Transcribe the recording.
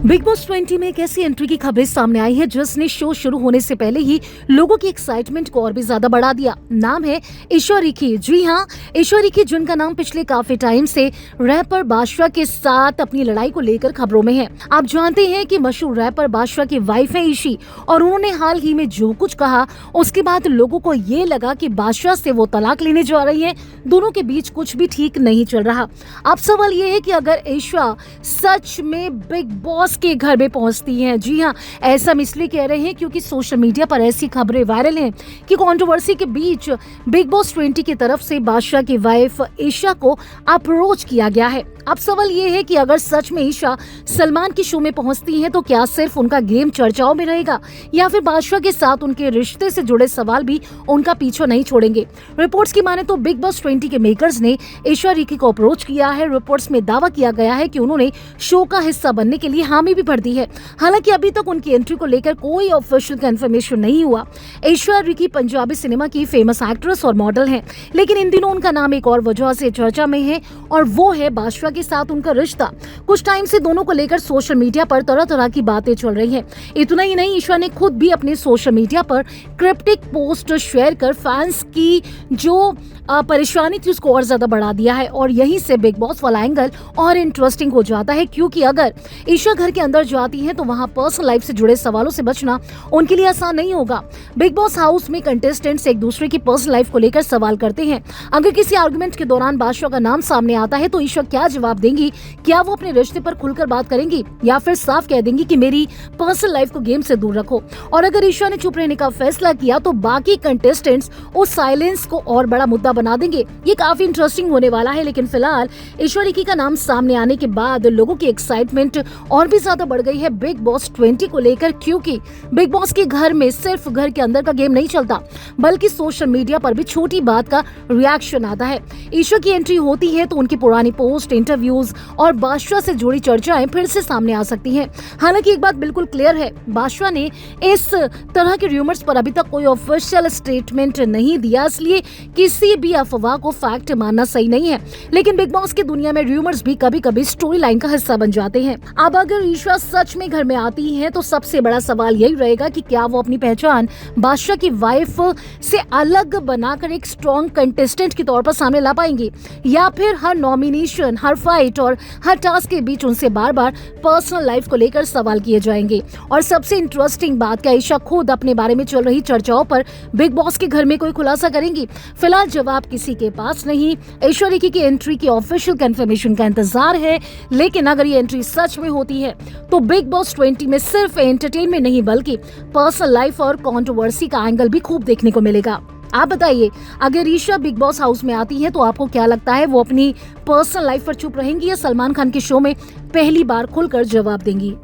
Big boss 20 में एक ऐसी एंट्री की खबरें सामने आई है जिसने शो शुरू होने से पहले ही लोगों की एक्साइटमेंट को और भी ज्यादा बढ़ा दिया। नाम है ईशा रिकी। जी हाँ, ईशा रिकी, जिनका नाम पिछले काफी टाइम से रैपर बादशाह के साथ अपनी लड़ाई को लेकर खबरों में है। आप जानते हैं कि मशहूर रैपर बादशाह की वाइफ है ईशी, और उन्होंने हाल ही में जो कुछ कहा उसके बाद लोगों को ये लगा कि बादशाह से वो तलाक लेने जा रही है। दोनों के बीच कुछ भी ठीक नहीं चल रहा। अब सवाल ये है कि अगर ईशा सच में बिग बॉस के घर में पहुंचती हैं। जी हाँ, ऐसा हम इसलिए कह रहे हैं क्योंकि सोशल मीडिया पर ऐसी खबरें वायरल हैं कि कंट्रोवर्सी के बीच बिग बॉस 20 की तरफ से बादशाह की वाइफ ईशा को अप्रोच किया गया है। अब सवाल ये है कि अगर सच में ईशा सलमान के शो में पहुंचती हैं तो क्या सिर्फ उनका गेम चर्चाओं में रहेगा या फिर बादशाह के साथ उनके रिश्ते से जुड़े सवाल भी उनका पीछा नहीं छोड़ेंगे। रिपोर्ट्स की माने तो बिग बॉस 20 के मेकर्स ने ईशा रिकी को अप्रोच किया है। रिपोर्ट्स में दावा किया गया है कि उन्होंने शो का हिस्सा बनने के लिए हामी भी भर दी है। हालांकि अभी तक उनकी एंट्री को लेकर कोई ऑफिशियल कंफर्मेशन नहीं हुआ। ईशा रिकी पंजाबी सिनेमा की फेमस एक्ट्रेस और मॉडल हैं, लेकिन इन दिनों उनका नाम एक और वजह से चर्चा में है और वो है बादशाह के साथ उनका रिश्ता। कुछ टाइम से दोनों को लेकर सोशल मीडिया पर तरह तरह की बातें चल रही हैं। इतना ही नहीं, ईशा ने खुद भी अपने सोशल मीडिया पर क्रिप्टिक पोस्ट शेयर कर फैंस की जो परेशानी थी उसको और ज्यादा बढ़ा दिया है। और यहीं से बिग बॉस वाला एंगल और इंटरेस्टिंग हो जाता है, क्योंकि अगर ईशा घर के अंदर जाती हैं तो वहां पर्सनल लाइफ से जुड़े सवालों से बचना उनके लिए आसान नहीं होगा। बिग बॉस हाउस में कंटेस्टेंट्स एक दूसरे की पर्सनल लाइफ को लेकर सवाल करते हैं। अगर किसी आर्गुमेंट के दौरान बादशाह का नाम सामने आता है तो ईशा क्या जवाब देंगी? क्या वो अपने रिश्ते पर खुलकर बात करेंगी या फिर साफ कह देंगी कि मेरी पर्सनल लाइफ को गेम से दूर रखो? और अगर ईशा ने चुप रहने का फैसला किया तो बाकी कंटेस्टेंट्स उस साइलेंस को और बड़ा मुद्दा बना देंगे। ये काफी इंटरेस्टिंग होने वाला है। लेकिन फिलहाल ईशा रिकी का नाम सामने आने के बाद लोगों की एक्साइटमेंट और भी ज्यादा बढ़ गई है बिग बॉस 20 को लेकर, क्योंकि बिग बॉस के घर में सिर्फ घर के अंदर का गेम नहीं चलता, बल्कि सोशल मीडिया पर भी छोटी बात का रिएक्शन आता है। ईशा की एंट्री होती है तो उनकी पुरानी पोस्ट, इंटरव्यूज और बादशाह से जुड़ी चर्चाएं फिर से सामने आ सकती हैं। हालांकि एक बात बिल्कुल क्लियर है, बादशाह ने इस तरह के र्यूमर्स पर अभी तक कोई ऑफिशियल स्टेटमेंट नहीं दिया, इसलिए किसी भी अफवाह को फैक्ट मानना सही नहीं है। लेकिन बिग बॉस की दुनिया में र्यूमर्स भी कभी कभी स्टोरी लाइन का हिस्सा बन जाते हैं। अब अगर ईशा सच में घर में आती है तो सबसे बड़ा सवाल यही रहेगा कि क्या वो अपनी पहचान बादशाह की वाइफ से अलग बनाकर एक स्ट्रॉन्ग कंटेस्टेंट के तौर पर सामने ला पाएंगी, या फिर हर नॉमिनेशन, हर फाइट और हर टास्क के बीच उनसे बार बार पर्सनल लाइफ को लेकर सवाल किए जाएंगे। और सबसे इंटरेस्टिंग बात, क्या ईशा खुद अपने बारे में चल रही चर्चाओं पर बिग बॉस के घर में कोई खुलासा करेंगी? फिलहाल जवाब किसी के पास नहीं। ईशा रिकी की एंट्री की ऑफिशियल कंफर्मेशन का इंतजार है, लेकिन अगर ये एंट्री सच में होती है तो बिग बॉस 20 में सिर्फ एंटरटेनमेंट नहीं बल्कि पर्सनल लाइफ और कंट्रोवर्सी का एंगल भी खूब देखने को मिलेगा। आप बताइए, अगर ईशा बिग बॉस हाउस में आती है तो आपको क्या लगता है, वो अपनी पर्सनल लाइफ पर चुप रहेंगी या सलमान खान के शो में पहली बार खुलकर जवाब देंगी?